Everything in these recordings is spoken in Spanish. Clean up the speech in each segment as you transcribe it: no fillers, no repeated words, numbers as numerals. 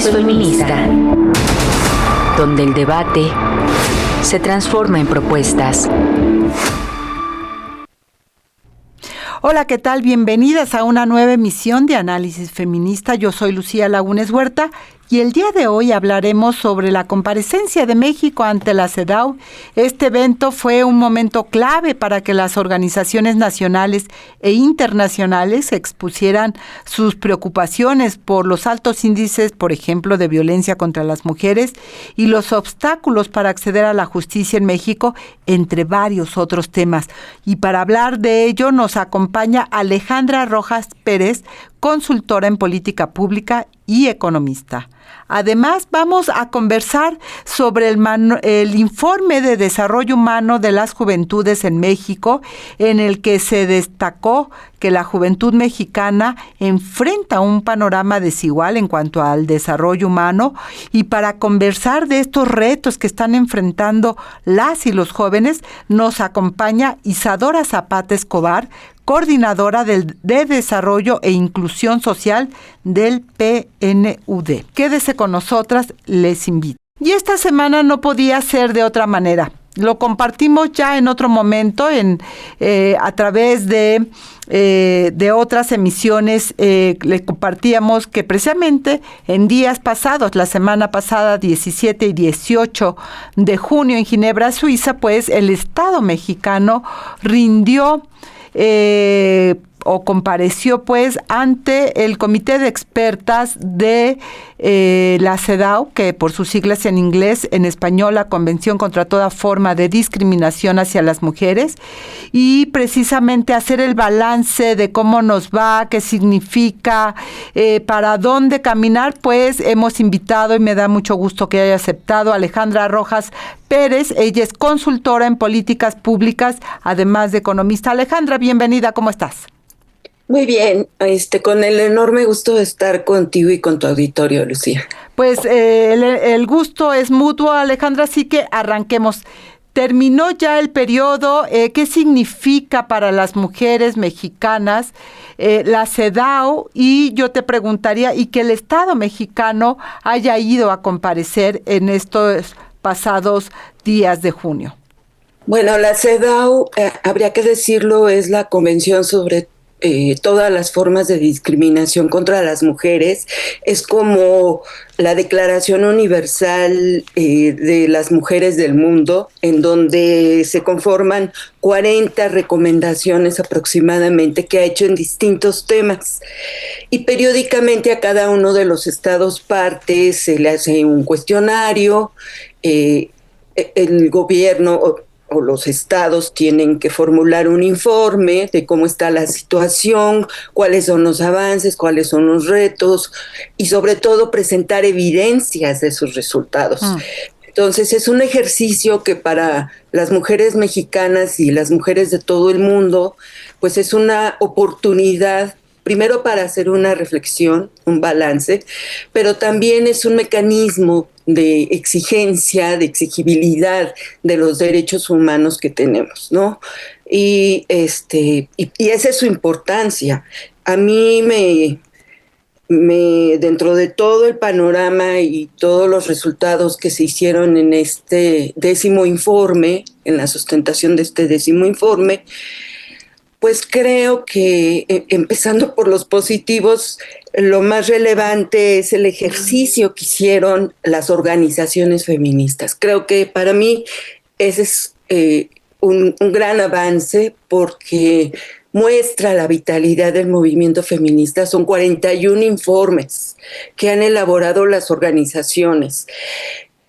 Análisis feminista, donde el debate se transforma en propuestas. Hola, ¿qué tal? Bienvenidas a una nueva emisión de Análisis Feminista. Yo soy Lucía Lagunes Huerta y el día de hoy hablaremos sobre la comparecencia de México ante la CEDAW. Este evento fue un momento clave para que las organizaciones nacionales e internacionales expusieran sus preocupaciones por los altos índices, por ejemplo, de violencia contra las mujeres y los obstáculos para acceder a la justicia en México, entre varios otros temas. Y para hablar de ello nos acompaña Alejandra Rojas Pérez, consultora en política pública y economista. Además, vamos a conversar sobre el informe de desarrollo humano de las juventudes en México, en el que se destacó que la juventud mexicana enfrenta un panorama desigual en cuanto al desarrollo humano. Y para conversar de estos retos que están enfrentando las y los jóvenes, nos acompaña Isadora Zapata Escobar, coordinadora de Desarrollo e Inclusión Social del PNUD. Quédese con nosotras, les invito. Y esta semana no podía ser de otra manera. Lo compartimos ya en otro momento a través de otras emisiones. Le compartíamos que precisamente en días pasados, la semana pasada, 17 y 18 de junio en Ginebra, Suiza, pues el Estado mexicano rindió o compareció pues ante el comité de expertas de la CEDAW, que por sus siglas en inglés, en español, la Convención contra toda forma de discriminación hacia las mujeres, y precisamente hacer el balance de cómo nos va, qué significa, para dónde caminar. Pues hemos invitado, y me da mucho gusto que haya aceptado, a Alejandra Rojas Pérez. Ella es consultora en políticas públicas, además de economista. Alejandra, bienvenida, ¿cómo estás? Muy bien, con el enorme gusto de estar contigo y con tu auditorio, Lucía. Pues el gusto es mutuo, Alejandra, así que arranquemos. Terminó ya el periodo. ¿Qué significa para las mujeres mexicanas la CEDAW? Y yo te preguntaría, y que el Estado mexicano haya ido a comparecer en estos pasados días de junio. Bueno, la CEDAW, habría que decirlo, es la Convención sobre todas las formas de discriminación contra las mujeres. Es como la Declaración Universal de las Mujeres del Mundo, en donde se conforman 40 recomendaciones aproximadamente que ha hecho en distintos temas. Y periódicamente a cada uno de los estados partes se le hace un cuestionario. El gobierno o los estados tienen que formular un informe de cómo está la situación, cuáles son los avances, cuáles son los retos, y sobre todo presentar evidencias de sus resultados. Entonces es un ejercicio que para las mujeres mexicanas y las mujeres de todo el mundo, pues es una oportunidad, primero para hacer una reflexión, un balance, pero también es un mecanismo de exigencia, de exigibilidad de los derechos humanos que tenemos, ¿no? Y esa es su importancia. A mí dentro de todo el panorama y todos los resultados que se hicieron en este 10º informe, en la sustentación de este 10º informe, pues creo que, empezando por los positivos, lo más relevante es el ejercicio que hicieron las organizaciones feministas. Creo que para mí ese es un gran avance, porque muestra la vitalidad del movimiento feminista. Son 41 informes que han elaborado las organizaciones,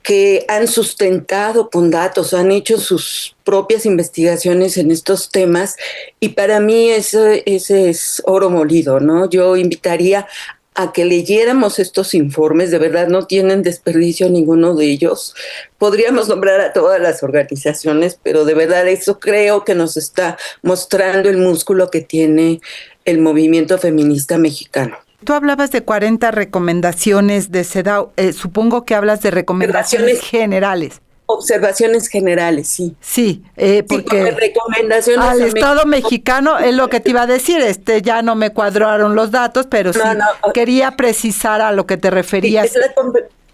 que han sustentado con datos, han hecho sus propias investigaciones en estos temas, y para mí ese es oro molido, ¿no? Yo invitaría a que leyéramos estos informes. De verdad no tienen desperdicio ninguno de ellos. Podríamos nombrar a todas las organizaciones, pero de verdad eso creo que nos está mostrando el músculo que tiene el movimiento feminista mexicano. Tú hablabas de 40 recomendaciones de CEDAW. Supongo que hablas de recomendaciones generales. observaciones generales, sí. Sí, porque recomendaciones al a Estado México. mexicano es lo que te iba a decir, ya no me cuadraron los datos, pero sí No. quería precisar a lo que te Sí, referías.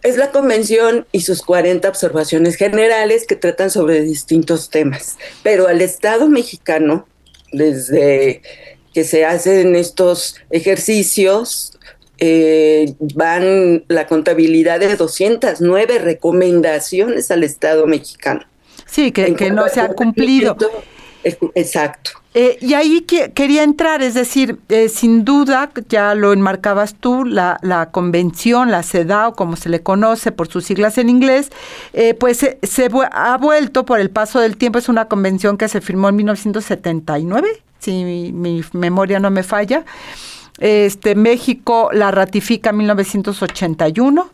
es la convención y sus 40 observaciones generales que tratan sobre distintos temas. Pero al Estado mexicano, desde que se hacen estos ejercicios, van la contabilidad de 209 recomendaciones al Estado mexicano. Sí, que no se ha cumplido. Exacto. Y ahí quería entrar, es decir, sin duda, ya lo enmarcabas tú, la convención, la CEDAW, como se le conoce por sus siglas en inglés, pues ha vuelto por el paso del tiempo. Es una convención que se firmó en 1979, si mi memoria no me falla. México la ratifica en 1981.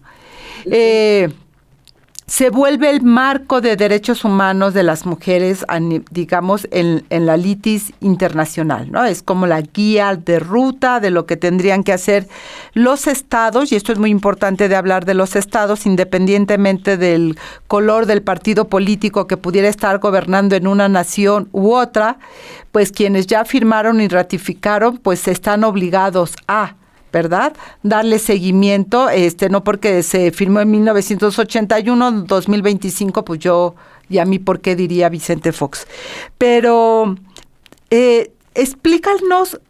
Se vuelve el marco de derechos humanos de las mujeres, digamos, en la litis internacional, ¿no? Es como la guía de ruta de lo que tendrían que hacer los estados, y esto es muy importante de hablar de los estados, independientemente del color del partido político que pudiera estar gobernando en una nación u otra, pues quienes ya firmaron y ratificaron, pues están obligados a, ¿verdad? Darle seguimiento, no porque se firmó en 1981, 2025, pues yo, y a mí, ¿por qué diría Vicente Fox? Pero explícanos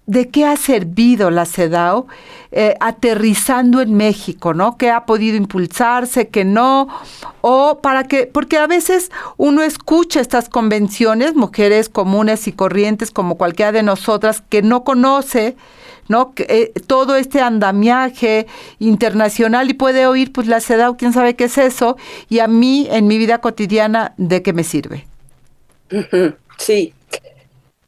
de qué ha servido la CEDAW aterrizando en México, ¿no? ¿Qué ha podido impulsarse, qué no? O para que, porque a veces uno escucha estas convenciones, mujeres comunes y corrientes como cualquiera de nosotras, que no conoce, ¿no? Todo este andamiaje internacional y puede oír, pues la CEDAW, quién sabe qué es eso, y a mí, en mi vida cotidiana, ¿de qué me sirve? Sí.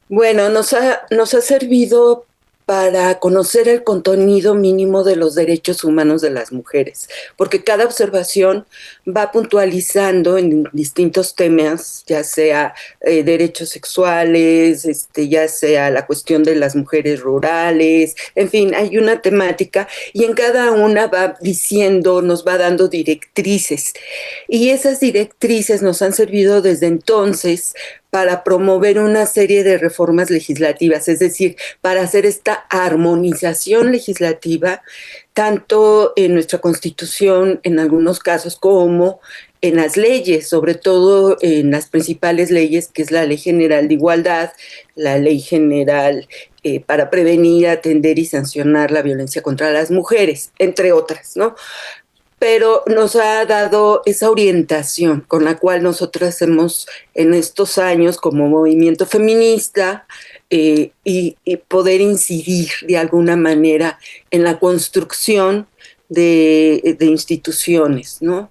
Bueno, nos ha servido para conocer el contenido mínimo de los derechos humanos de las mujeres, porque cada observación va puntualizando en distintos temas, ya sea derechos sexuales, ya sea la cuestión de las mujeres rurales, en fin, hay una temática y en cada una va diciendo, nos va dando directrices, y esas directrices nos han servido desde entonces para promover una serie de reformas legislativas, es decir, para hacer esta armonización legislativa, tanto en nuestra Constitución, en algunos casos, como en las leyes, sobre todo en las principales leyes, que es la Ley General de Igualdad, la Ley General para prevenir, atender y sancionar la violencia contra las mujeres, entre otras, ¿no? Pero nos ha dado esa orientación con la cual nosotros hemos en estos años como movimiento feminista y poder incidir de alguna manera en la construcción de instituciones, ¿no?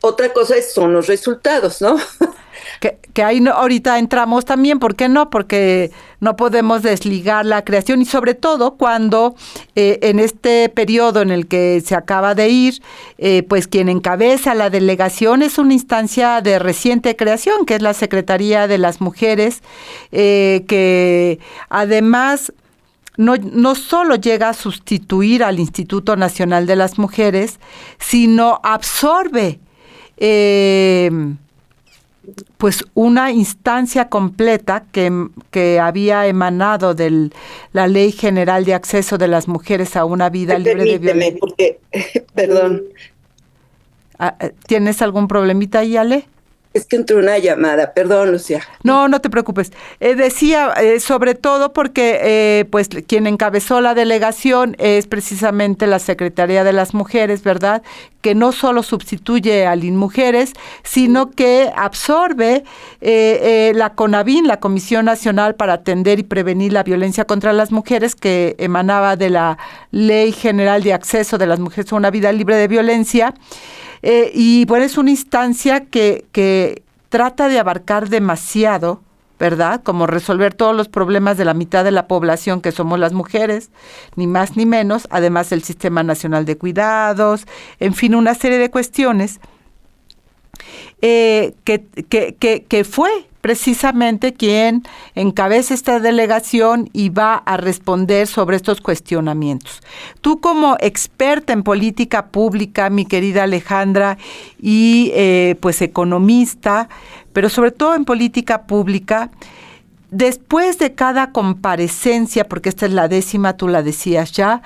Otra cosa son los resultados, ¿no? Que ahí ahorita entramos también, ¿por qué no? Porque no podemos desligar la creación y sobre todo cuando en este periodo en el que se acaba de ir, pues quien encabeza la delegación es una instancia de reciente creación, que es la Secretaría de las Mujeres, que además no solo llega a sustituir al Instituto Nacional de las Mujeres, sino absorbe pues una instancia completa que había emanado de la Ley General de Acceso de las Mujeres a una vida libre de violencia. Porque, perdón. ¿Tienes algún problemita ahí, Ale? Es que entró una llamada, perdón, Lucía. No te preocupes. Decía, sobre todo porque pues quien encabezó la delegación es precisamente la Secretaría de las Mujeres, ¿verdad? Que no solo sustituye al INMujeres, sino que absorbe la CONAVIN, la Comisión Nacional para Atender y Prevenir la Violencia contra las Mujeres, que emanaba de la Ley General de Acceso de las Mujeres a una Vida Libre de Violencia. Y bueno, es una instancia que trata de abarcar demasiado, ¿verdad? Como resolver todos los problemas de la mitad de la población que somos las mujeres, ni más ni menos, además el Sistema Nacional de Cuidados, en fin, una serie de cuestiones que fue precisamente quien encabeza esta delegación y va a responder sobre estos cuestionamientos. Tú como experta en política pública, mi querida Alejandra, y pues economista, pero sobre todo en política pública, después de cada comparecencia, porque esta es la 10ª, tú la decías ya,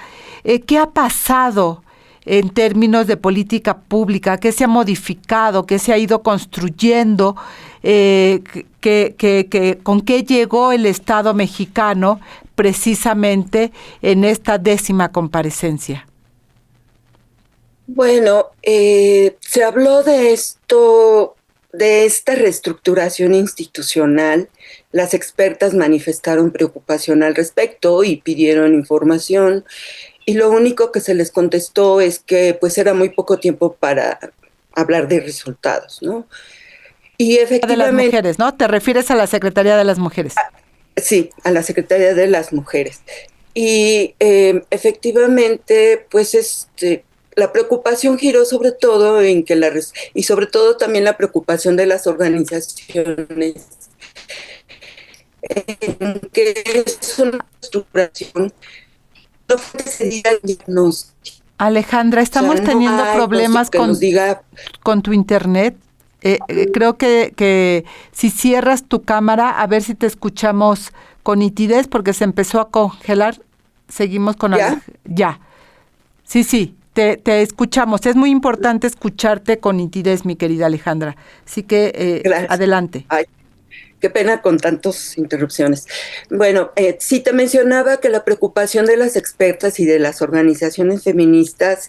¿qué ha pasado en términos de política pública? ¿Qué se ha modificado? ¿Qué se ha ido construyendo? ¿Con qué llegó el Estado mexicano precisamente en esta 10ª comparecencia? Bueno, se habló de esto, de esta reestructuración institucional. Las expertas manifestaron preocupación al respecto y pidieron información. Y lo único que se les contestó es que pues era muy poco tiempo para hablar de resultados, ¿no? Y efectivamente... De las mujeres, ¿no? ¿Te refieres a la Secretaría de las Mujeres? Sí, a la Secretaría de las Mujeres. Y efectivamente, pues la preocupación giró sobre todo en que y sobre todo también la preocupación de las organizaciones en que es una estructuración no fue decidida el diagnóstico. Alejandra, estamos teniendo problemas con tu internet. Creo que si cierras tu cámara, a ver si te escuchamos con nitidez, porque se empezó a congelar. Seguimos con... Ya. Sí, te escuchamos. Es muy importante escucharte con nitidez, mi querida Alejandra. Así que adelante. Ay, qué pena con tantas interrupciones. Bueno, sí te mencionaba que la preocupación de las expertas y de las organizaciones feministas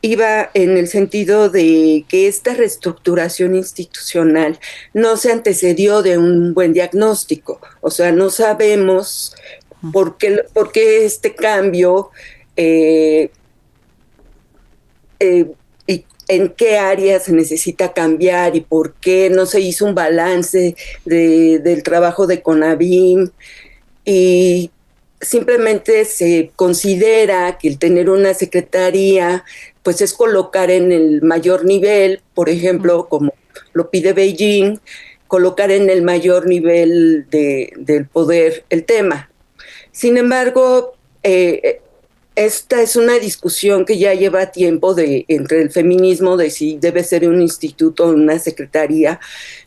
iba en el sentido de que esta reestructuración institucional no se antecedió de un buen diagnóstico. O sea, no sabemos por qué este cambio y en qué áreas se necesita cambiar y por qué no se hizo un balance del trabajo de CONAVIM, y simplemente se considera que el tener una secretaría pues es colocar en el mayor nivel, por ejemplo, como lo pide Beijing, colocar en el mayor nivel del poder el tema. Sin embargo, esta es una discusión que ya lleva tiempo entre el feminismo de si debe ser un instituto o una secretaría.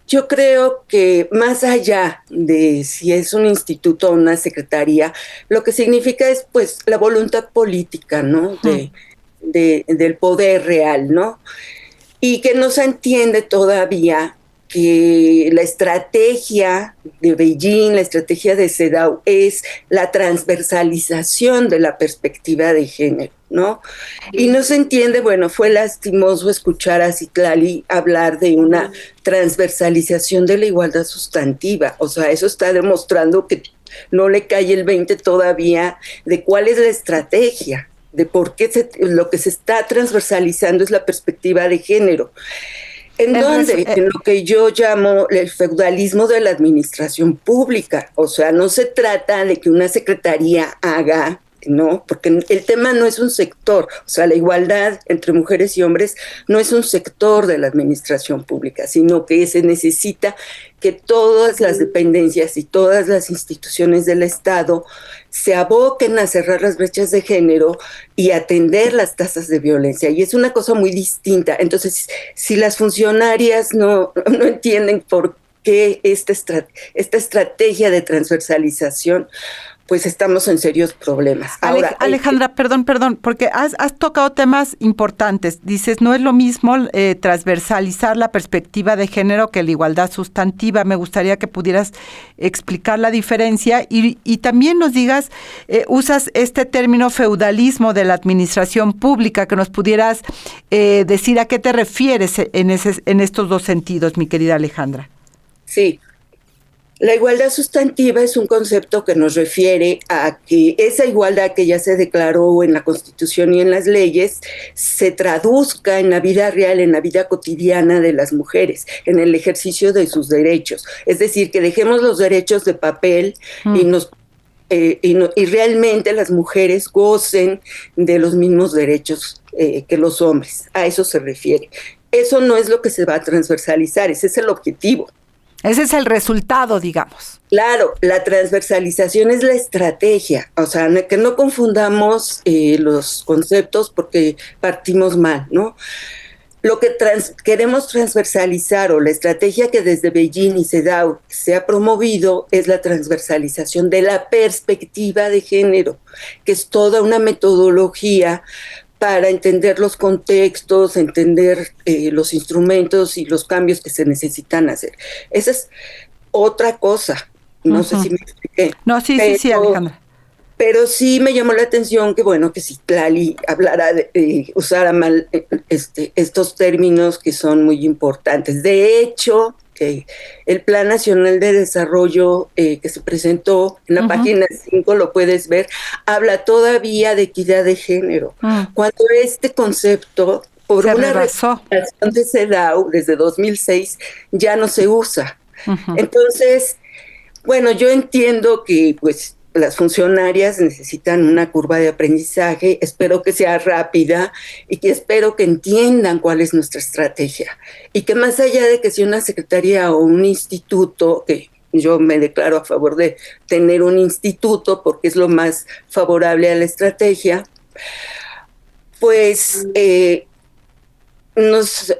Yo creo que más allá de si es un instituto o una secretaría, lo que significa es pues la voluntad política, ¿no? Del poder real, ¿no? Y que no se entiende todavía que la estrategia de Beijing, la estrategia de CEDAW es la transversalización de la perspectiva de género, ¿no? Y no se entiende, bueno, fue lastimoso escuchar a Citlali hablar de una transversalización de la igualdad sustantiva. O sea, eso está demostrando que no le cae el 20 todavía de cuál es la estrategia, de por qué lo que se está transversalizando es la perspectiva de género. En lo que yo llamo el feudalismo de la administración pública. O sea, no se trata de que una secretaría haga, ¿no? Porque el tema no es un sector. O sea, la igualdad entre mujeres y hombres no es un sector de la administración pública, sino que se necesita que todas las dependencias y todas las instituciones del Estado se aboquen a cerrar las brechas de género y atender las tasas de violencia. Y es una cosa muy distinta. Entonces, si las funcionarias no entienden por qué esta estrategia de transversalización, pues estamos en serios problemas. Ahora, Alejandra, perdón, porque has tocado temas importantes. Dices, no es lo mismo transversalizar la perspectiva de género que la igualdad sustantiva. Me gustaría que pudieras explicar la diferencia y también nos digas, usas este término feudalismo de la administración pública, que nos pudieras decir a qué te refieres en estos dos sentidos, mi querida Alejandra. Sí. La igualdad sustantiva es un concepto que nos refiere a que esa igualdad que ya se declaró en la Constitución y en las leyes se traduzca en la vida real, en la vida cotidiana de las mujeres, en el ejercicio de sus derechos. Es decir, que dejemos los derechos de papel y realmente las mujeres gocen de los mismos derechos que los hombres. A eso se refiere. Eso no es lo que se va a transversalizar, ese es el objetivo. Ese es el resultado, digamos. Claro, la transversalización es la estrategia, o sea, que no confundamos los conceptos porque partimos mal, ¿no? Lo que queremos transversalizar o la estrategia que desde Beijing y CEDAW se ha promovido es la transversalización de la perspectiva de género, que es toda una metodología para entender los contextos, entender los instrumentos y los cambios que se necesitan hacer. Esa es otra cosa. No sé si me expliqué. No, sí, Alejandra. Pero sí me llamó la atención que, bueno, que si Tlali hablara, usara mal estos términos que son muy importantes. De hecho, el Plan Nacional de Desarrollo que se presentó en la página 5, lo puedes ver, habla todavía de equidad de género. Cuando este concepto, por una recomendación de CEDAW desde 2006, ya no se usa. Entonces, bueno, yo entiendo que pues las funcionarias necesitan una curva de aprendizaje, espero que sea rápida y que espero que entiendan cuál es nuestra estrategia. Y que más allá de que sea una secretaría o un instituto, que yo me declaro a favor de tener un instituto porque es lo más favorable a la estrategia, pues nos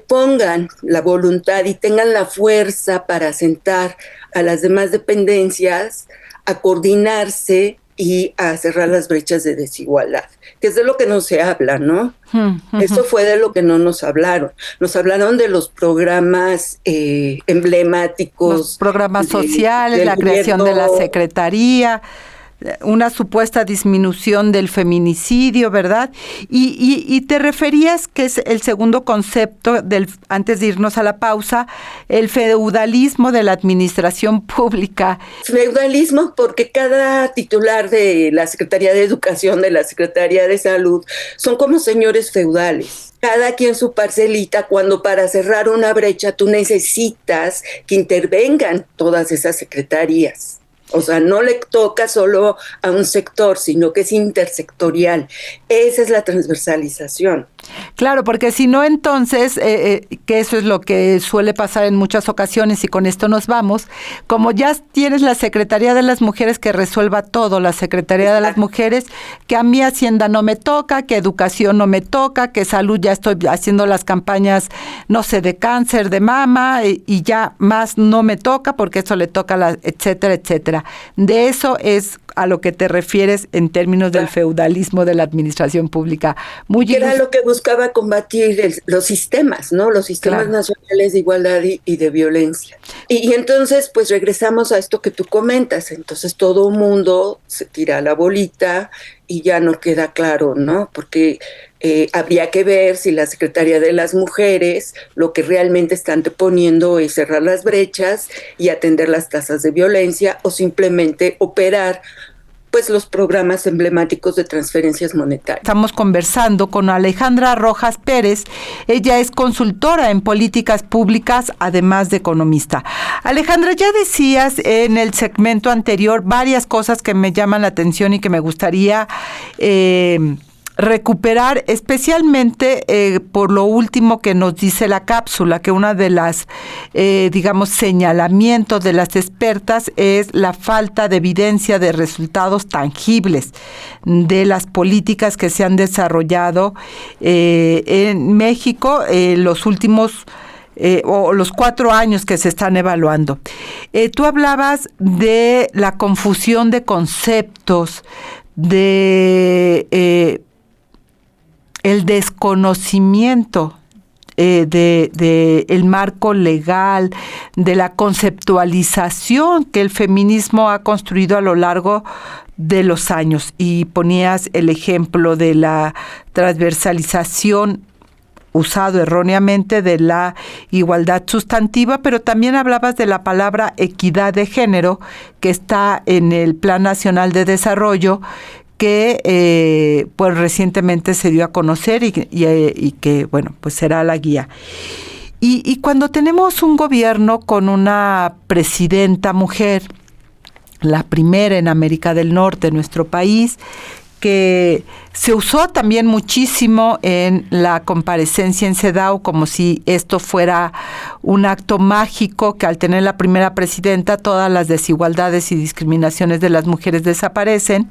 pongan la voluntad y tengan la fuerza para sentar a las demás dependencias a coordinarse y a cerrar las brechas de desigualdad, que es de lo que no se habla, ¿no? Eso fue de lo que no nos hablaron. Nos hablaron de los programas emblemáticos. Los programas sociales, la creación de la secretaría, una supuesta disminución del feminicidio, ¿verdad? Y te referías, que es el segundo concepto, antes de irnos a la pausa, el feudalismo de la administración pública. Feudalismo porque cada titular de la Secretaría de Educación, de la Secretaría de Salud, son como señores feudales. Cada quien su parcelita, cuando para cerrar una brecha tú necesitas que intervengan todas esas secretarías. O sea, no le toca solo a un sector, sino que es intersectorial. Esa es la transversalización. Claro, porque si no, entonces, que eso es lo que suele pasar en muchas ocasiones, y con esto nos vamos, como ya tienes la Secretaría de las Mujeres que resuelva todo, la Secretaría de las Mujeres, que a mí Hacienda no me toca, que Educación no me toca, que Salud ya estoy haciendo las campañas, no sé, de cáncer de mama, y ya más no me toca, porque eso le toca, etcétera, etcétera. De eso es a lo que te refieres en términos del feudalismo de la administración pública. Era lo que buscaba combatir los sistemas, ¿no? Los sistemas nacionales de igualdad y de violencia. Y entonces, pues regresamos a esto que tú comentas. Entonces todo mundo se tira la bolita y ya no queda claro, ¿no? Porque habría que ver si la Secretaría de las Mujeres lo que realmente está anteponiendo es cerrar las brechas y atender las tasas de violencia, o simplemente operar pues los programas emblemáticos de transferencias monetarias. Estamos conversando con Alejandra Rojas Pérez. Ella es consultora en políticas públicas, además de economista. Alejandra, ya decías en el segmento anterior varias cosas que me llaman la atención y que me gustaría recuperar, especialmente por lo último que nos dice la cápsula, que una de las, señalamientos de las expertas es la falta de evidencia de resultados tangibles de las políticas que se han desarrollado en México los últimos o los 4 años que se están evaluando. Tú hablabas de la confusión de conceptos, de el desconocimiento de el marco legal, de la conceptualización que el feminismo ha construido a lo largo de los años. Y ponías el ejemplo de la transversalización usado erróneamente de la igualdad sustantiva, pero también hablabas de la palabra equidad de género, que está en el Plan Nacional de Desarrollo, que pues recientemente se dio a conocer y que, bueno, pues será la guía. Y cuando tenemos un gobierno con una presidenta mujer, la primera en América del Norte, nuestro país, que se usó también muchísimo en la comparecencia en CEDAW, como si esto fuera un acto mágico, que al tener la primera presidenta todas las desigualdades y discriminaciones de las mujeres desaparecen.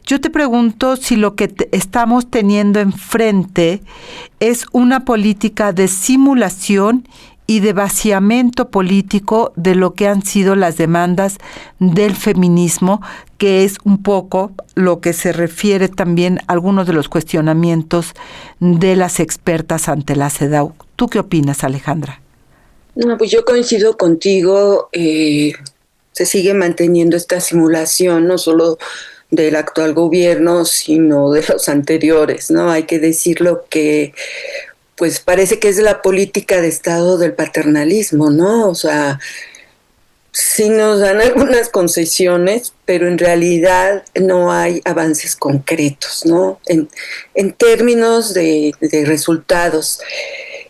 Yo te pregunto si lo que estamos teniendo enfrente es una política de simulación y de vaciamiento político de lo que han sido las demandas del feminismo, que es un poco lo que se refiere también a algunos de los cuestionamientos de las expertas ante la CEDAW. ¿Tú qué opinas, Alejandra? No, pues yo coincido contigo, se sigue manteniendo esta simulación, no solo del actual gobierno, sino de los anteriores, ¿no? Hay que decirlo que pues parece que es la política de Estado del paternalismo, ¿no? O sea, sí nos dan algunas concesiones, pero en realidad no hay avances concretos, ¿no? En términos de resultados.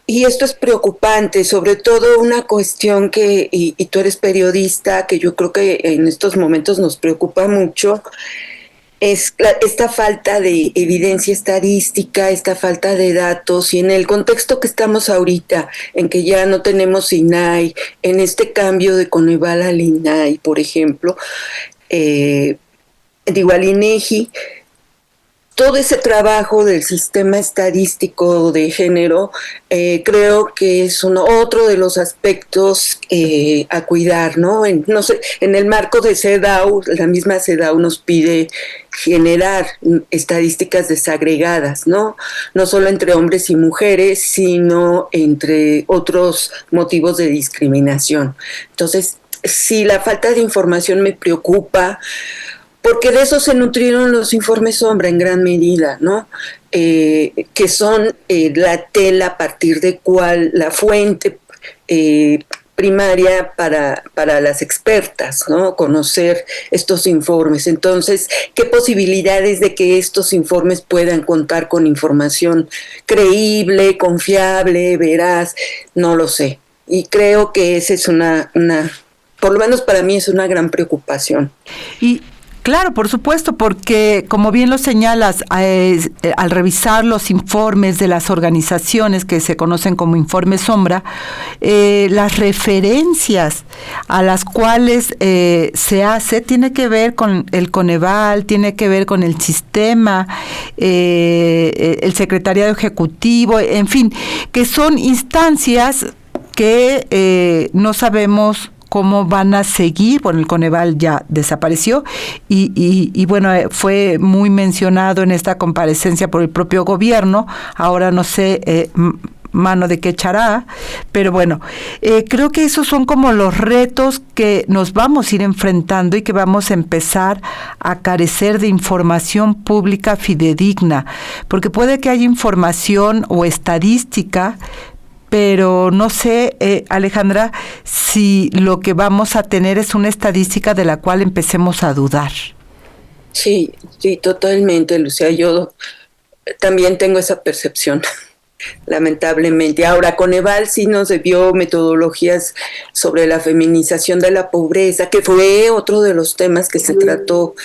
Y esto es preocupante, sobre todo una cuestión que, y tú eres periodista, que yo creo que en estos momentos nos preocupa mucho, es esta falta de evidencia estadística, esta falta de datos, y en el contexto que estamos ahorita, en que ya no tenemos INAI, en este cambio de Coneval al INAI, por ejemplo, al INEGI, todo ese trabajo del sistema estadístico de género, creo que es otro de los aspectos a cuidar, ¿no? En el marco de CEDAW, la misma CEDAW nos pide generar estadísticas desagregadas, ¿no? No solo entre hombres y mujeres, sino entre otros motivos de discriminación. Entonces, sí, la falta de información me preocupa, porque de eso se nutrieron los informes sombra en gran medida, ¿no? Que son la tela a partir de cual la fuente primaria para las expertas, ¿no? Conocer estos informes. Entonces, ¿qué posibilidades de que estos informes puedan contar con información creíble, confiable, veraz? No lo sé. Y creo que esa es por lo menos para mí es una gran preocupación. Y claro, por supuesto, porque como bien lo señalas, al revisar los informes de las organizaciones que se conocen como informes sombra, las referencias a las cuales se hace tiene que ver con el Coneval, tiene que ver con el sistema, el secretariado ejecutivo, en fin, que son instancias que no sabemos cómo van a seguir. Bueno, el Coneval ya desapareció y bueno, fue muy mencionado en esta comparecencia por el propio gobierno. Ahora no sé mano de qué echará, pero bueno, creo que esos son como los retos que nos vamos a ir enfrentando y que vamos a empezar a carecer de información pública fidedigna, porque puede que haya información o estadística, pero no sé, Alejandra, si lo que vamos a tener es una estadística de la cual empecemos a dudar. Sí, totalmente, Lucía. Yo también tengo esa percepción, lamentablemente. Ahora, Coneval sí nos dio metodologías sobre la feminización de la pobreza, que fue otro de los temas que se trató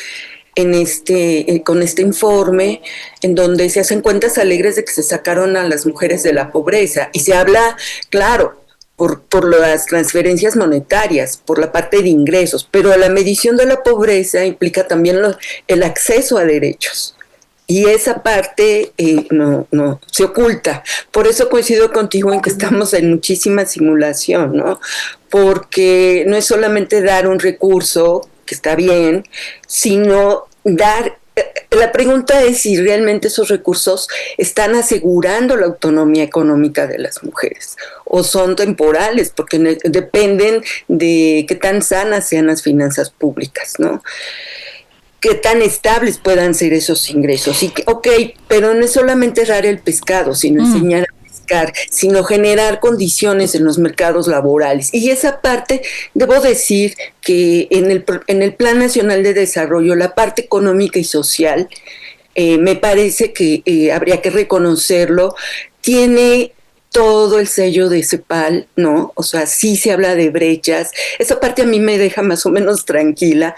con este informe, en donde se hacen cuentas alegres de que se sacaron a las mujeres de la pobreza, y se habla, claro, por las transferencias monetarias, por la parte de ingresos, pero la medición de la pobreza implica también el acceso a derechos, y esa parte no se oculta. Por eso coincido contigo en que estamos en muchísima simulación, ¿no? Porque no es solamente dar un recurso, que está bien, sino la pregunta es si realmente esos recursos están asegurando la autonomía económica de las mujeres o son temporales, porque dependen de qué tan sanas sean las finanzas públicas, ¿no? Qué tan estables puedan ser esos ingresos. Y pero no es solamente dar el pescado, sino enseñar a pescar, sino generar condiciones en los mercados laborales. Y esa parte, debo decir que en el Plan Nacional de Desarrollo, la parte económica y social, me parece que habría que reconocerlo, tiene todo el sello de CEPAL, ¿no? O sea, sí se habla de brechas. Esa parte a mí me deja más o menos tranquila.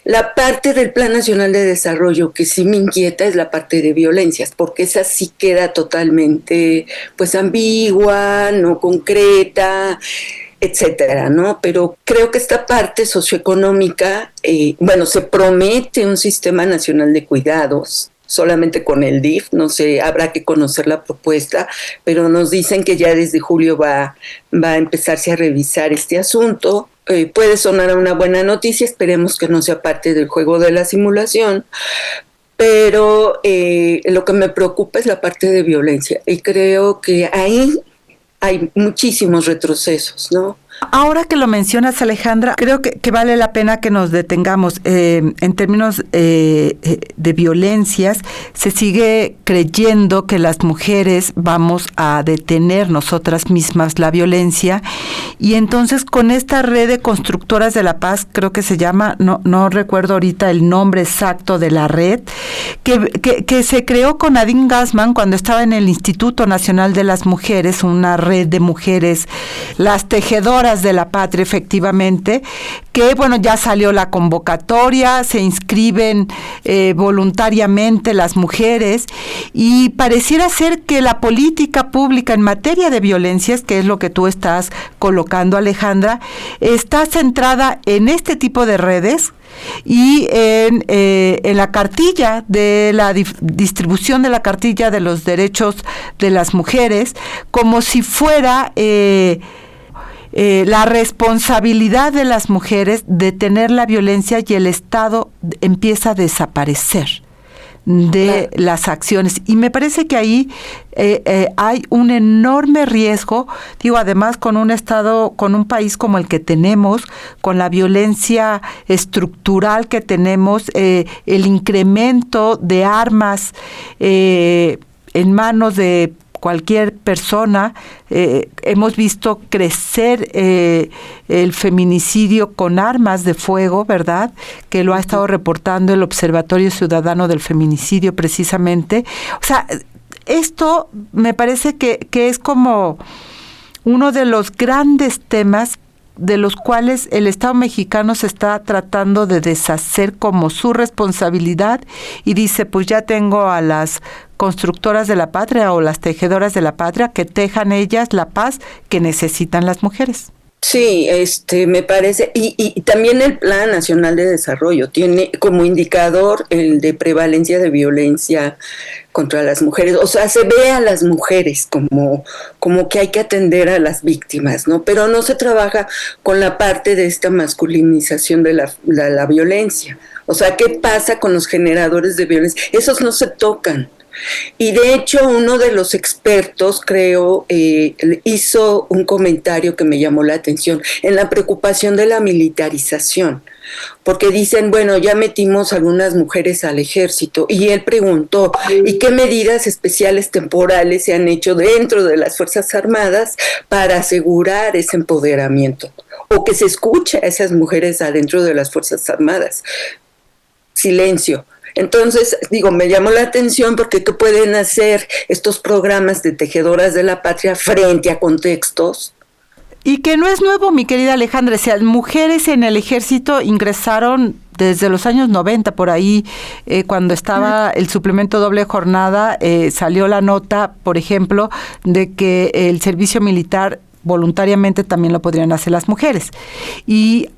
La parte del Plan Nacional de Desarrollo que sí me inquieta es la parte de violencias, porque esa sí queda totalmente, pues, ambigua, no concreta, etcétera, ¿no? Pero creo que esta parte socioeconómica, se promete un sistema nacional de cuidados, solamente con el DIF, no sé, habrá que conocer la propuesta, pero nos dicen que ya desde julio va a empezarse a revisar este asunto. Puede sonar a una buena noticia, esperemos que no sea parte del juego de la simulación, pero lo que me preocupa es la parte de violencia, y creo que ahí hay muchísimos retrocesos, ¿no? Ahora que lo mencionas, Alejandra, creo que vale la pena que nos detengamos. En términos de violencias, se sigue creyendo que las mujeres vamos a detener nosotras mismas la violencia, y entonces con esta red de constructoras de la paz, creo que se llama, no recuerdo ahorita el nombre exacto de la red, que se creó con Nadine Gassman cuando estaba en el Instituto Nacional de las Mujeres, una red de mujeres, las tejedoras de la patria, efectivamente, que ya salió la convocatoria, se inscriben voluntariamente las mujeres, y pareciera ser que la política pública en materia de violencias, que es lo que tú estás colocando, Alejandra, está centrada en este tipo de redes y en la cartilla de la distribución de la cartilla de los derechos de las mujeres, como si fuera la responsabilidad de las mujeres de detener la violencia, y el Estado empieza a desaparecer de las acciones. Y me parece que ahí hay un enorme riesgo, además con un Estado, con un país como el que tenemos, con la violencia estructural que tenemos, el incremento de armas en manos de cualquier persona. Hemos visto crecer el feminicidio con armas de fuego, ¿verdad? Que lo ha estado reportando el Observatorio Ciudadano del Feminicidio, precisamente. O sea, esto me parece que es como uno de los grandes temas de los cuales el Estado mexicano se está tratando de deshacer como su responsabilidad, y dice, pues ya tengo a las constructoras de la patria o las tejedoras de la patria, que tejan ellas la paz que necesitan las mujeres. Sí, me parece, y también el Plan Nacional de Desarrollo tiene como indicador el de prevalencia de violencia contra las mujeres. O sea, se ve a las mujeres como que hay que atender a las víctimas, ¿no? Pero no se trabaja con la parte de esta masculinización de la violencia. O sea, ¿qué pasa con los generadores de violencia? Esos no se tocan. Y de hecho uno de los expertos, creo, hizo un comentario que me llamó la atención en la preocupación de la militarización, porque dicen, ya metimos algunas mujeres al ejército, y él preguntó, ¿y qué medidas especiales temporales se han hecho dentro de las Fuerzas Armadas para asegurar ese empoderamiento? O que se escuche a esas mujeres adentro de las Fuerzas Armadas. Silencio. Entonces, me llamó la atención, porque ¿qué pueden hacer estos programas de tejedoras de la patria frente a contextos? Y que no es nuevo, mi querida Alejandra. O sea, mujeres en el ejército ingresaron desde los años 90, por ahí, cuando estaba el suplemento doble jornada, salió la nota, por ejemplo, de que el servicio militar voluntariamente también lo podrían hacer las mujeres. Y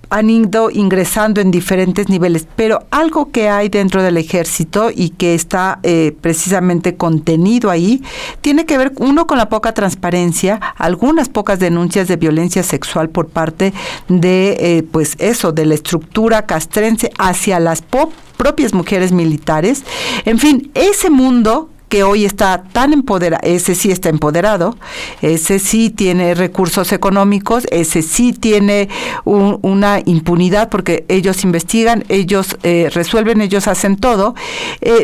han ido ingresando en diferentes niveles, pero algo que hay dentro del ejército y que está precisamente contenido ahí, tiene que ver, uno, con la poca transparencia, algunas pocas denuncias de violencia sexual por parte de, de la estructura castrense hacia las propias mujeres militares. En fin, ese mundo que hoy está tan empoderado, ese sí está empoderado, ese sí tiene recursos económicos, ese sí tiene una impunidad, porque ellos investigan, ellos resuelven, ellos hacen todo.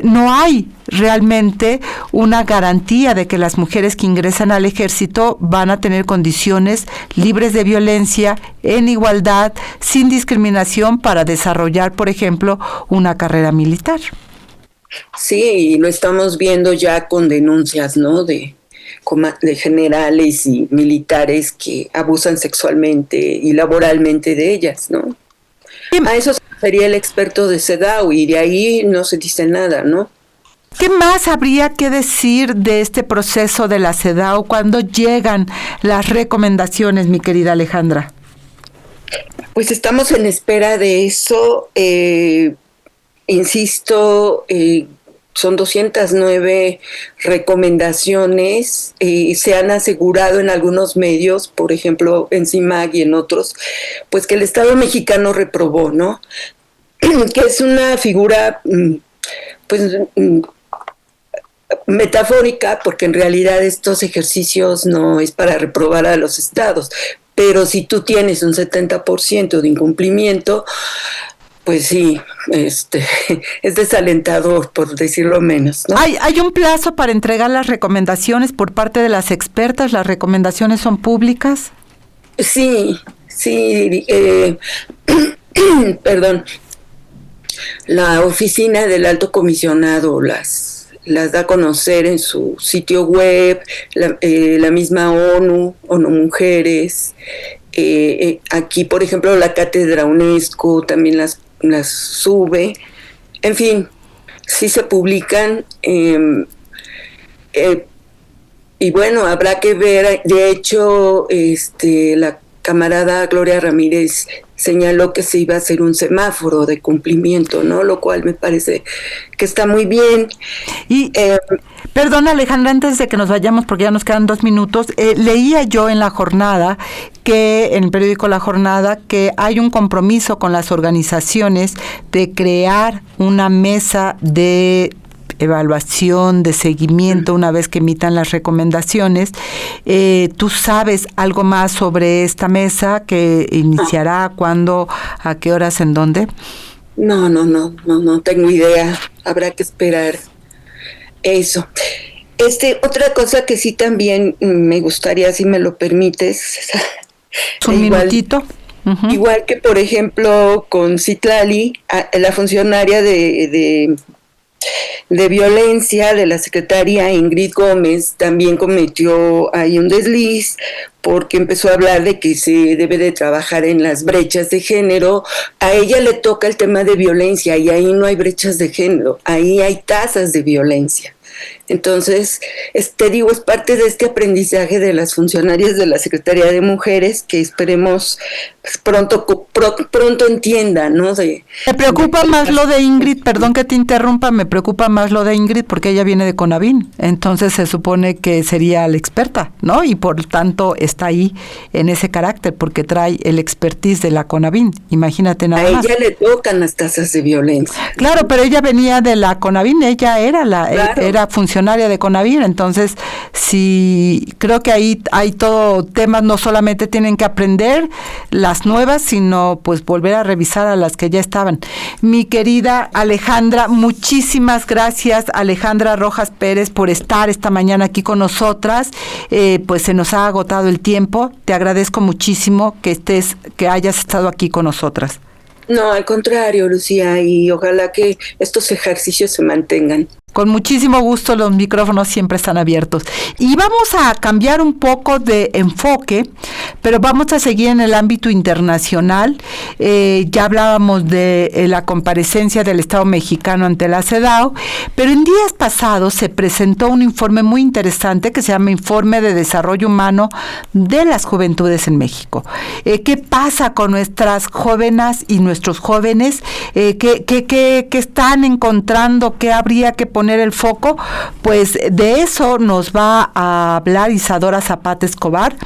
No hay realmente una garantía de que las mujeres que ingresan al ejército van a tener condiciones libres de violencia, en igualdad, sin discriminación, para desarrollar, por ejemplo, una carrera militar. Sí, y lo estamos viendo ya con denuncias, ¿no? De de generales y militares que abusan sexualmente y laboralmente de ellas, ¿no? A eso se refería el experto de CEDAW y de ahí no se dice nada, ¿no? ¿Qué más habría que decir de este proceso de la CEDAW cuando llegan las recomendaciones, mi querida Alejandra? Pues estamos en espera de eso. Insisto, son 209 recomendaciones. Se han asegurado en algunos medios, por ejemplo en CIMAC y en otros, pues que el Estado mexicano reprobó, ¿no? Que es una figura, pues metafórica, porque en realidad estos ejercicios no es para reprobar a los estados, pero si tú tienes un 70% de incumplimiento, pues sí, es desalentador, por decirlo menos, ¿no? ¿Hay un plazo para entregar las recomendaciones por parte de las expertas? ¿Las recomendaciones son públicas? Sí, perdón. La oficina del Alto Comisionado las da a conocer en su sitio web, la misma ONU Mujeres, aquí por ejemplo la Cátedra UNESCO también las sube, en fin, sí se publican, y bueno, habrá que ver. De hecho, la camarada Gloria Ramírez señaló que se iba a hacer un semáforo de cumplimiento, ¿no? Lo cual me parece que está muy bien. Y perdón, Alejandra, antes de que nos vayamos, porque ya nos quedan 2 minutos, leía yo en La Jornada, en el periódico La Jornada, que hay un compromiso con las organizaciones de crear una mesa de evaluación, de seguimiento, una vez que emitan las recomendaciones. ¿Tú sabes algo más sobre esta mesa que iniciará, cuándo, a qué horas, en dónde? No tengo idea. Habrá que esperar eso. Otra cosa que sí también me gustaría, si me lo permites. Un minutito. Uh-huh. Igual que, por ejemplo, con Citlali, la funcionaria de violencia de la secretaria Ingrid Gómez también cometió ahí un desliz, porque empezó a hablar de que se debe de trabajar en las brechas de género. A ella le toca el tema de violencia y ahí no hay brechas de género, ahí hay tasas de violencia. Entonces, es parte de este aprendizaje de las funcionarias de la Secretaría de Mujeres, que esperemos pues, pronto entiendan, ¿no? Me preocupa más lo de Ingrid, perdón que te interrumpa, me preocupa más lo de Ingrid porque ella viene de CONAVIN, entonces se supone que sería la experta, ¿no? Y por tanto está ahí en ese carácter porque trae el expertise de la CONAVIN, imagínate nada más. A ella le tocan las tasas de violencia. Claro, pero ella venía de la CONAVIN, ella era funcionaria de CONAVIN, entonces sí, creo que ahí hay todo temas, no solamente tienen que aprender las nuevas, sino pues volver a revisar a las que ya estaban. Mi querida Alejandra, muchísimas gracias, Alejandra Rojas Pérez, por estar esta mañana aquí con nosotras. Pues se nos ha agotado el tiempo, te agradezco muchísimo que hayas estado aquí con nosotras. No, al contrario, Lucía, y ojalá que estos ejercicios se mantengan. Con muchísimo gusto, los micrófonos siempre están abiertos. Y vamos a cambiar un poco de enfoque, pero vamos a seguir en el ámbito internacional. Ya hablábamos de la comparecencia del Estado mexicano ante la CEDAW, pero en días pasados se presentó un informe muy interesante que se llama Informe de Desarrollo Humano de las Juventudes en México. ¿Qué pasa con nuestras jóvenes y nuestros jóvenes? ¿Qué están encontrando? ¿Qué habría que poner el foco? Pues de eso nos va a hablar Isadora Zapata Escobar.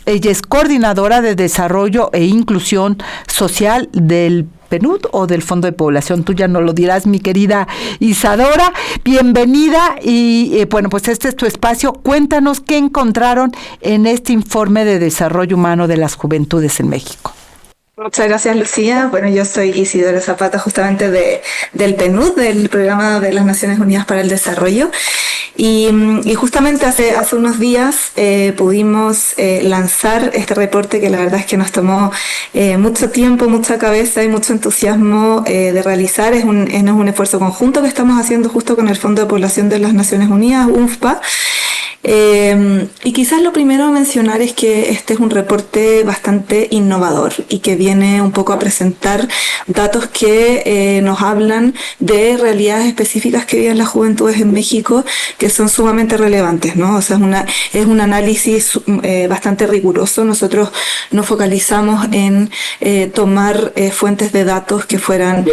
Ella es coordinadora de Desarrollo e Inclusión Social del PNUD o del Fondo de Población. Tú ya nos lo dirás, mi querida Isadora. Bienvenida y bueno, pues este es tu espacio. Cuéntanos qué encontraron en este informe de desarrollo humano de las juventudes en México. Muchas gracias, Lucía. Bueno, yo soy Isidora Zapata, justamente del PNUD, del Programa de las Naciones Unidas para el Desarrollo. Y justamente hace unos días pudimos lanzar este reporte que la verdad es que nos tomó mucho tiempo, mucha cabeza y mucho entusiasmo de realizar. Es un esfuerzo conjunto que estamos haciendo justo con el Fondo de Población de las Naciones Unidas, UNFPA. Y quizás lo primero a mencionar es que este es un reporte bastante innovador y que viene un poco a presentar datos que nos hablan de realidades específicas que viven las juventudes en México que son sumamente relevantes, ¿no? O sea, es un análisis bastante riguroso. Nosotros nos focalizamos en tomar fuentes de datos que fueran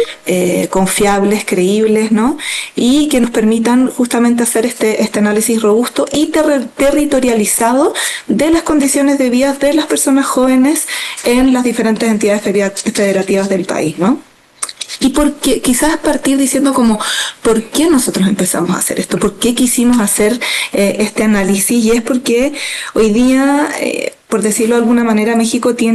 confiables, creíbles, ¿no? Y que nos permitan justamente hacer este análisis robusto y territorializado de las condiciones de vida de las personas jóvenes en las diferentes entidades federativas del país, ¿no? Y porque quizás partir diciendo como, ¿por qué nosotros empezamos a hacer esto? ¿Por qué quisimos hacer este análisis? Y es porque hoy día, por decirlo de alguna manera, México está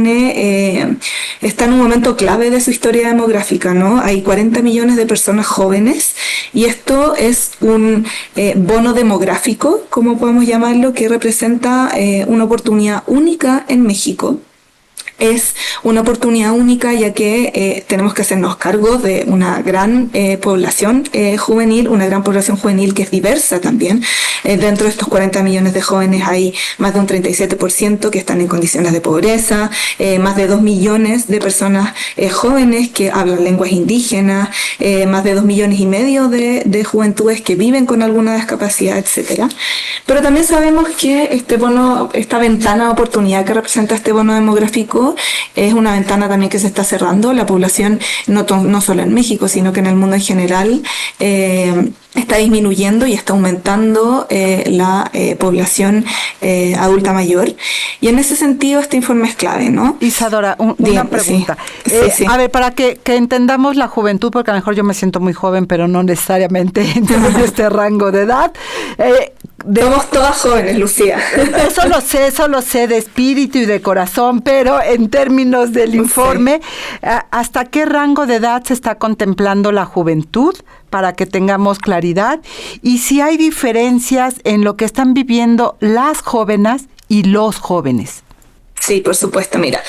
en un momento clave de su historia demográfica, ¿no? Hay 40 millones de personas jóvenes y esto es un bono demográfico, como podemos llamarlo, que representa una oportunidad única en México. Es una oportunidad única ya que tenemos que hacernos cargo de una gran población juvenil, una gran población juvenil que es diversa también. Dentro de estos 40 millones de jóvenes hay más de un 37% que están en condiciones de pobreza, más de 2 millones de personas jóvenes que hablan lenguas indígenas, más de 2,5 millones de juventudes que viven con alguna discapacidad, etcétera. Pero también sabemos que esta ventana de oportunidad que representa este bono demográfico es una ventana también que se está cerrando. La población, no solo en México, sino que en el mundo en general, está disminuyendo y está aumentando la población adulta mayor. Y en ese sentido este informe es clave, ¿no? Isadora, una pregunta. Sí. A ver, para que entendamos la juventud, porque a lo mejor yo me siento muy joven, pero no necesariamente en este rango de edad. Somos todas jóvenes, Lucía. Eso lo sé de espíritu y de corazón, pero en términos del informe, ¿hasta qué rango de edad se está contemplando la juventud? Para que tengamos claridad. Y si hay diferencias en lo que están viviendo las jóvenes y los jóvenes. Sí, por supuesto. Mira,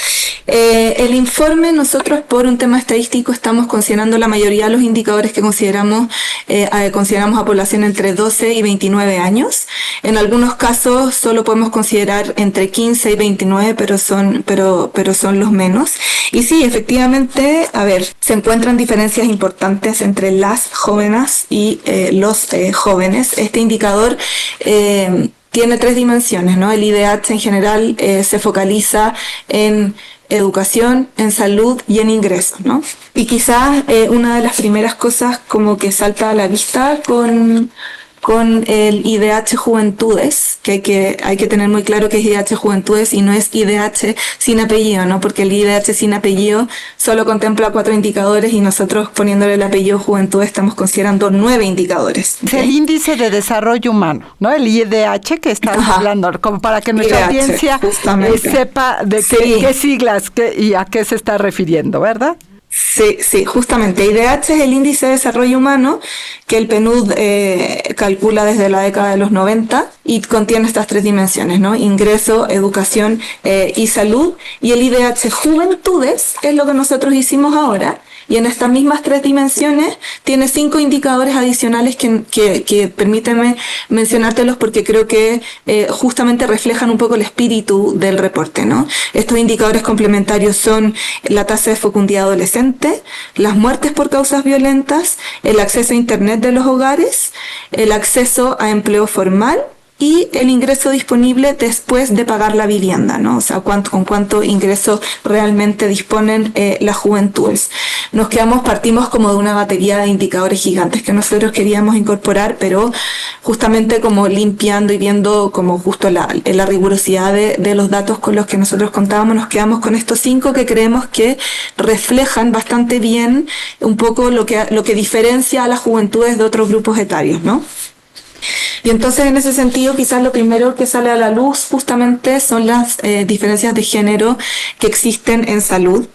el informe, nosotros por un tema estadístico estamos considerando la mayoría de los indicadores que consideramos a población entre 12 y 29 años. En algunos casos solo podemos considerar entre 15 y 29, pero son los menos. Y sí, efectivamente, se encuentran diferencias importantes entre las jóvenes y los jóvenes. Este indicador tiene 3 dimensiones, ¿no? El IDH en general se focaliza en educación, en salud y en ingresos, ¿no? Y quizás una de las primeras cosas como que salta a la vista con el IDH Juventudes, que hay que tener muy claro que es IDH Juventudes y no es IDH sin apellido, ¿no? Porque el IDH sin apellido solo contempla 4 indicadores y nosotros poniéndole el apellido Juventudes estamos considerando 9 indicadores. ¿Okay? El índice de desarrollo humano, ¿no? El IDH que estás hablando, como para que nuestra audiencia sepa de qué siglas y a qué se está refiriendo, ¿verdad? Sí, justamente. IDH es el índice de desarrollo humano que el PNUD calcula desde la década de los 90 y contiene estas 3 dimensiones, ¿no? Ingreso, educación y salud. Y el IDH Juventudes es lo que nosotros hicimos ahora. Y en estas mismas 3 dimensiones tiene 5 indicadores adicionales que permíteme mencionártelos porque creo que justamente reflejan un poco el espíritu del reporte, ¿no? Estos indicadores complementarios son la tasa de fecundidad adolescente, las muertes por causas violentas, el acceso a Internet de los hogares, el acceso a empleo formal y el ingreso disponible después de pagar la vivienda, ¿no? O sea, con cuánto ingreso realmente disponen las juventudes. Partimos como de una batería de indicadores gigantes que nosotros queríamos incorporar, pero justamente como limpiando y viendo como justo la rigurosidad de los datos con los que nosotros contábamos, nos quedamos con estos 5 que creemos que reflejan bastante bien un poco lo que diferencia a las juventudes de otros grupos etarios, ¿no? Y entonces en ese sentido quizás lo primero que sale a la luz justamente son las diferencias de género que existen en salud.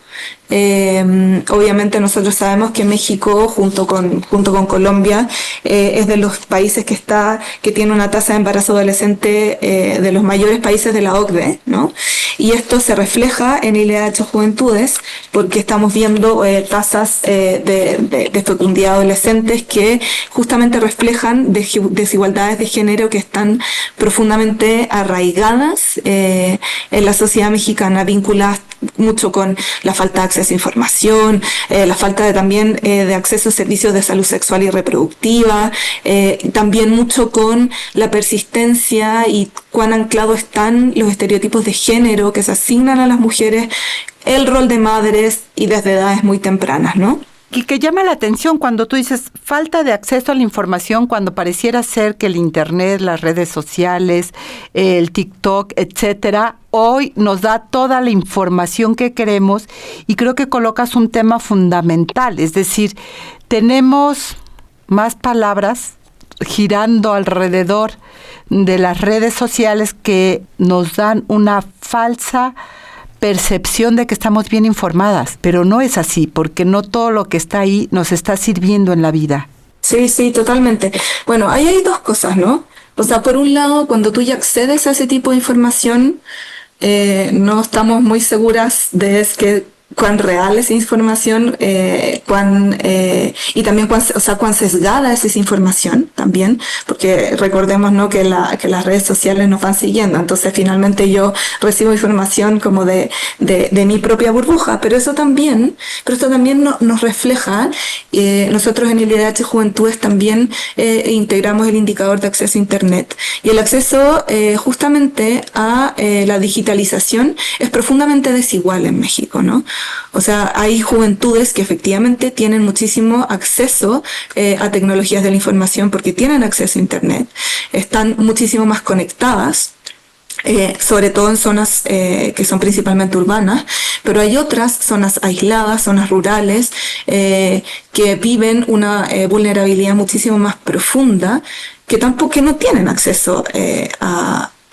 Obviamente nosotros sabemos que México, junto con Colombia, es de los países que tiene una tasa de embarazo adolescente de los mayores países de la OCDE, ¿no? Y esto se refleja en ILH Juventudes, porque estamos viendo tasas de fecundidad adolescentes que justamente reflejan desigualdades de género que están profundamente arraigadas en la sociedad mexicana, vinculadas mucho con la falta de acceso a información, la falta también de acceso a servicios de salud sexual y reproductiva, también mucho con la persistencia y cuán anclados están los estereotipos de género que se asignan a las mujeres, el rol de madres y desde edades muy tempranas, ¿no? Y que llama la atención cuando tú dices falta de acceso a la información, cuando pareciera ser que el internet, las redes sociales, el TikTok, etcétera, hoy nos da toda la información que queremos, y creo que colocas un tema fundamental, es decir, tenemos más palabras girando alrededor de las redes sociales que nos dan una falsa percepción de que estamos bien informadas, pero no es así, porque no todo lo que está ahí nos está sirviendo en la vida. Sí, totalmente. Bueno, ahí hay dos cosas, ¿no? O sea, por un lado, cuando tú ya accedes a ese tipo de información, no estamos muy seguras de cuán real es esa información, y también cuán sesgada es esa información también, porque recordemos, ¿no?, que las redes sociales nos van siguiendo, entonces finalmente yo recibo información como de mi propia burbuja, pero esto también nos refleja, nosotros en el IDH Juventudes también integramos el indicador de acceso a Internet, y el acceso justamente a la digitalización es profundamente desigual en México, ¿no? O sea, hay juventudes que efectivamente tienen muchísimo acceso a tecnologías de la información porque tienen acceso a Internet, están muchísimo más conectadas, sobre todo en zonas que son principalmente urbanas, pero hay otras zonas aisladas, zonas rurales, que viven una vulnerabilidad muchísimo más profunda, que no tienen acceso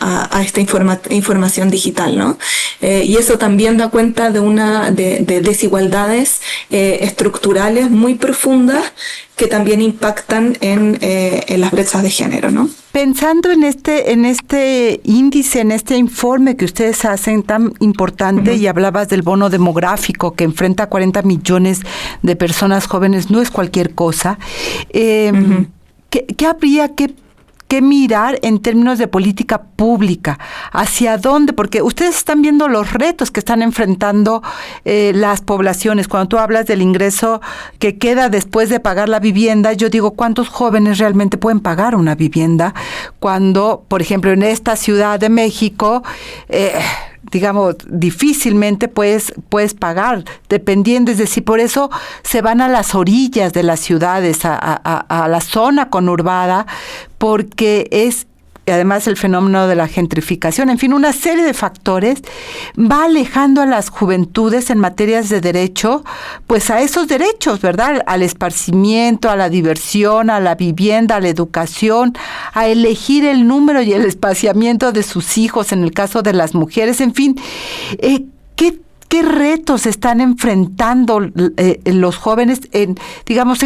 a esta información digital, ¿no? Y eso también da cuenta de desigualdades estructurales muy profundas que también impactan en las brechas de género, ¿no? Pensando en este índice, en este informe que ustedes hacen tan importante, y hablabas del bono demográfico que enfrenta a 40 millones de personas jóvenes, no es cualquier cosa. ¿Qué habría que mirar en términos de política pública? ¿Hacia dónde? Porque ustedes están viendo los retos que están enfrentando las poblaciones. Cuando tú hablas del ingreso que queda después de pagar la vivienda, yo digo, ¿cuántos jóvenes realmente pueden pagar una vivienda? Cuando, por ejemplo, en esta Ciudad de México, digamos, difícilmente puedes pagar, dependiendo, es decir, por eso se van a las orillas de las ciudades, a la zona conurbada, porque es además el fenómeno de la gentrificación, en fin, una serie de factores va alejando a las juventudes en materias de derecho, pues a esos derechos, ¿verdad? Al esparcimiento, a la diversión, a la vivienda, a la educación, a elegir el número y el espaciamiento de sus hijos, en el caso de las mujeres, en fin, ¿qué retos están enfrentando los jóvenes en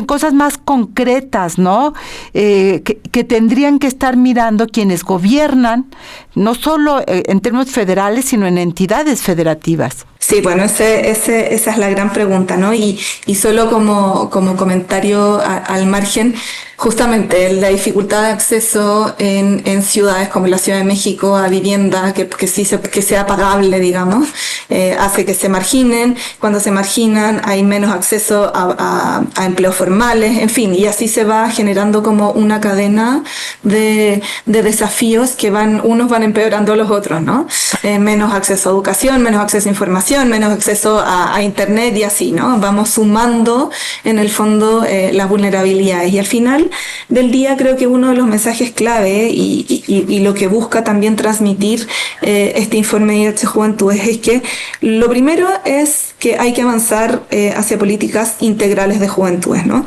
cosas más concretas, ¿no? Que tendrían que estar mirando quienes gobiernan, no solo en términos federales, sino en entidades federativas. Sí, bueno, esa es la gran pregunta, ¿no? Y solo como comentario al margen, justamente la dificultad de acceso en ciudades como la Ciudad de México a vivienda que sea pagable, digamos, hace que se marginen. Cuando se marginan hay menos acceso a empleos formales, en fin, y así se va generando como una cadena de desafíos que unos van empeorando a los otros, ¿no? Menos acceso a educación, menos acceso a información, menos acceso a Internet y así, ¿no? Vamos sumando en el fondo las vulnerabilidades, y al final del día creo que uno de los mensajes clave y lo que busca también transmitir este informe de IDH Juventudes es que lo primero es que hay que avanzar hacia políticas integrales de juventudes, ¿no?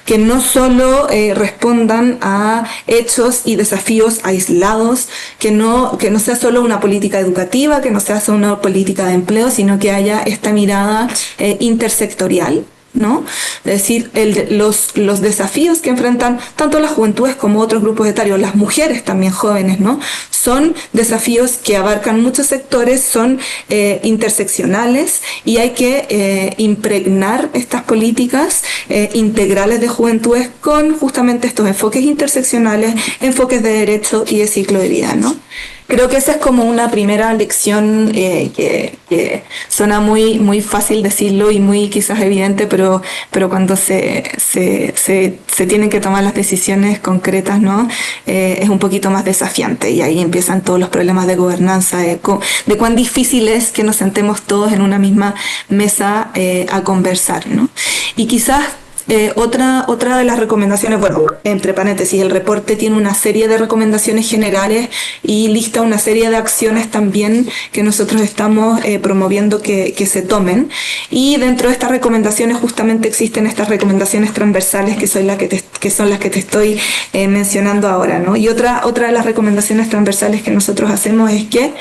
Que no solo respondan a hechos y desafíos aislados, que no sea solo una política educativa, que no sea solo una política de empleo, sino que haya esta mirada intersectorial, ¿no? Es decir, los desafíos que enfrentan tanto las juventudes como otros grupos etarios, las mujeres también jóvenes, ¿no? Son desafíos que abarcan muchos sectores, son interseccionales y hay que impregnar estas políticas integrales de juventudes con justamente estos enfoques interseccionales, enfoques de derecho y de ciclo de vida, ¿no? Creo que esa es como una primera lección que suena muy fácil decirlo y muy quizás evidente, pero cuando se tienen que tomar las decisiones concretas, ¿no? Es un poquito más desafiante y ahí empiezan todos los problemas de gobernanza, de cuán difícil es que nos sentemos todos en una misma mesa a conversar, ¿no? Y quizás otra de las recomendaciones, bueno, entre paréntesis, el reporte tiene una serie de recomendaciones generales y lista una serie de acciones también que nosotros estamos promoviendo que se tomen. Y dentro de estas recomendaciones justamente existen estas recomendaciones transversales que son las que te estoy mencionando ahora, ¿no? Y otra de las recomendaciones transversales que nosotros hacemos es que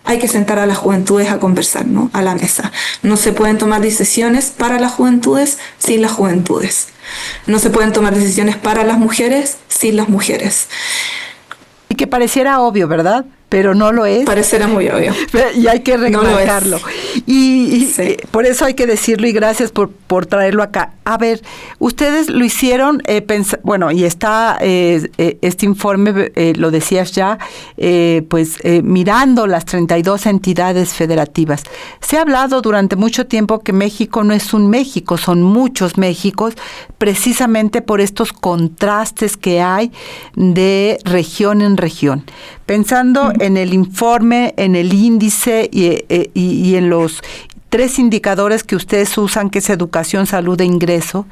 hay que sentar a las juventudes a conversar, ¿no? A la mesa. No se pueden tomar decisiones para las juventudes sin las juventudes. No se pueden tomar decisiones para las mujeres sin las mujeres. Y que pareciera obvio, ¿verdad? Pero no lo es. Parecerá muy obvio. Y hay que remarcarlo. Y sí. Por eso hay que decirlo y gracias por traerlo acá. A ver, ustedes lo hicieron, bueno, y está este informe, lo decías ya, mirando las 32 entidades federativas. Se ha hablado durante mucho tiempo que México no es un México, son muchos Méxicos, precisamente por estos contrastes que hay de región en región. Pensando en el informe, en el índice y en los 3 indicadores que ustedes usan, que es educación, salud e ingreso,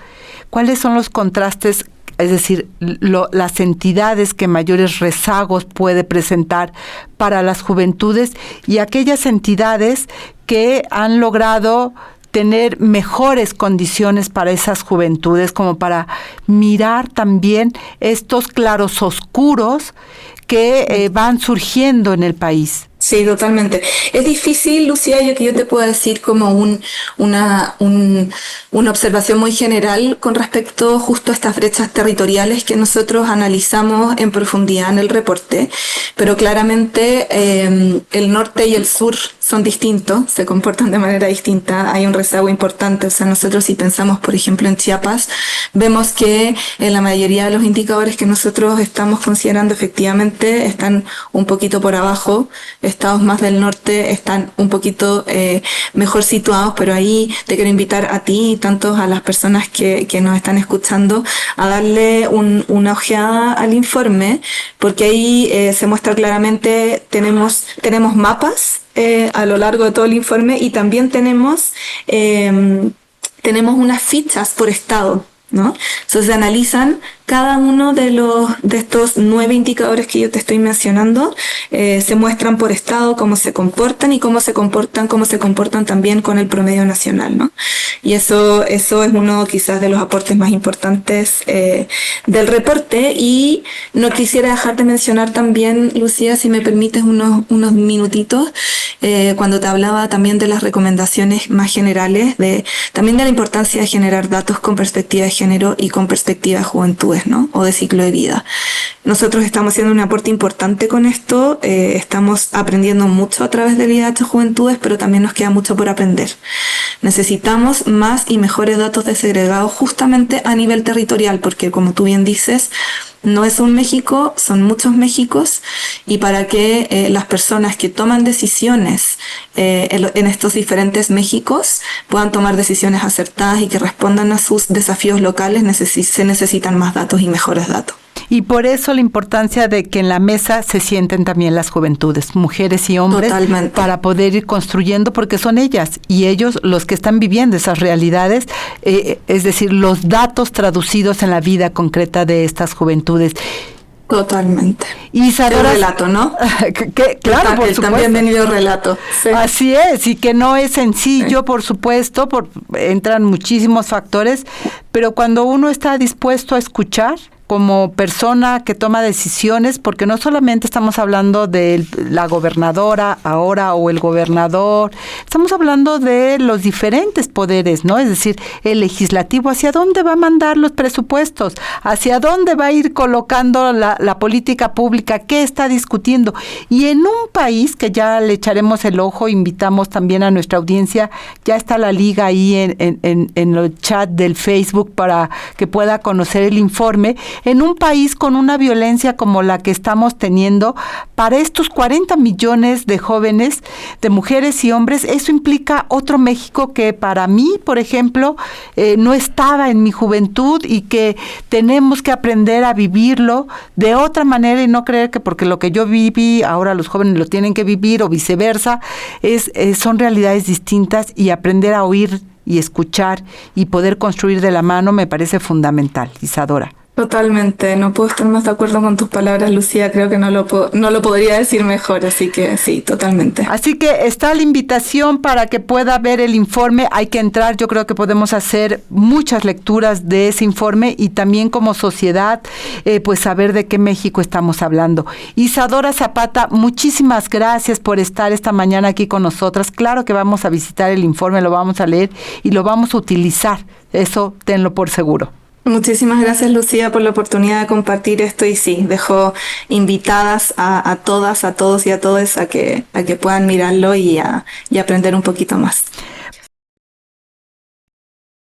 ¿cuáles son los contrastes? Es decir, las entidades que mayores rezagos puede presentar para las juventudes y aquellas entidades que han logrado tener mejores condiciones para esas juventudes, como para mirar también estos clarososcuros que van surgiendo en el país. Sí, totalmente. Es difícil, Lucía, que yo te pueda decir como una observación muy general con respecto justo a estas brechas territoriales que nosotros analizamos en profundidad en el reporte, pero claramente el norte y el sur son distintos, se comportan de manera distinta, hay un rezago importante. O sea, nosotros si pensamos, por ejemplo, en Chiapas, vemos que en la mayoría de los indicadores que nosotros estamos considerando efectivamente están un poquito por abajo. Estados más del norte están un poquito mejor situados, pero ahí te quiero invitar a ti y tantos a las personas que nos están escuchando a darle una ojeada al informe, porque ahí se muestra claramente, tenemos mapas a lo largo de todo el informe y también tenemos unas fichas por estado, ¿no? Entonces se analizan cada uno de estos 9 indicadores que yo te estoy mencionando, se muestran por estado cómo se comportan y cómo se comportan también con el promedio nacional, ¿no? Y eso es uno quizás de los aportes más importantes del reporte. Y no quisiera dejar de mencionar también, Lucía, si me permites unos minutitos, cuando te hablaba también de las recomendaciones más generales, también de la importancia de generar datos con perspectiva de género y con perspectiva de juventud, ¿no? O de ciclo de vida. Nosotros estamos haciendo un aporte importante con esto, estamos aprendiendo mucho a través del IDH Juventudes, pero también nos queda mucho por aprender. Necesitamos más y mejores datos desagregados justamente a nivel territorial, porque como tú bien dices, no es un México, son muchos Méxicos, y para que las personas que toman decisiones en estos diferentes Méxicos puedan tomar decisiones acertadas y que respondan a sus desafíos locales, se necesitan más datos y mejores datos. Y por eso la importancia de que en la mesa se sienten también las juventudes, mujeres y hombres, Totalmente. para poder ir construyendo, porque son ellas y ellos los que están viviendo esas realidades, es decir, los datos traducidos en la vida concreta de estas juventudes. Totalmente. Y El relato, ¿no? Claro, por supuesto. También venido relato. Sí. Así es, y que no es sencillo, por supuesto, entran muchísimos factores, pero cuando uno está dispuesto a escuchar, como persona que toma decisiones, porque no solamente estamos hablando de la gobernadora ahora o el gobernador, estamos hablando de los diferentes poderes, ¿no? Es decir, el legislativo, ¿hacia dónde va a mandar los presupuestos? ¿Hacia dónde va a ir colocando la política pública? ¿Qué está discutiendo? Y en un país que ya le echaremos el ojo, invitamos también a nuestra audiencia, ya está la liga ahí en el chat del Facebook para que pueda conocer el informe. En un país con una violencia como la que estamos teniendo, para estos 40 millones de jóvenes, de mujeres y hombres, eso implica otro México que para mí, por ejemplo, no estaba en mi juventud y que tenemos que aprender a vivirlo de otra manera y no creer que porque lo que yo viví, ahora los jóvenes lo tienen que vivir o viceversa, son realidades distintas, y aprender a oír y escuchar y poder construir de la mano me parece fundamental. Isadora. Totalmente, no puedo estar más de acuerdo con tus palabras, Lucía, creo que no lo podría decir mejor, así que sí, totalmente. Así que está la invitación para que pueda ver el informe, hay que entrar, yo creo que podemos hacer muchas lecturas de ese informe y también como sociedad, pues saber de qué México estamos hablando. Isadora Zapata, muchísimas gracias por estar esta mañana aquí con nosotras, claro que vamos a visitar el informe, lo vamos a leer y lo vamos a utilizar, eso tenlo por seguro. Muchísimas gracias, Lucía, por la oportunidad de compartir esto, y sí, dejo invitadas a todas, a todos y a todas a que puedan mirarlo y aprender un poquito más.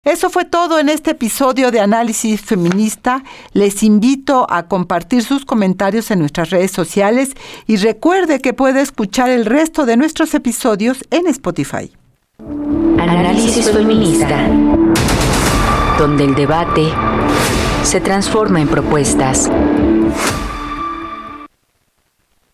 Eso fue todo en este episodio de Análisis Feminista. Les invito a compartir sus comentarios en nuestras redes sociales y recuerde que puede escuchar el resto de nuestros episodios en Spotify. Análisis Feminista, donde el debate se transforma en propuestas.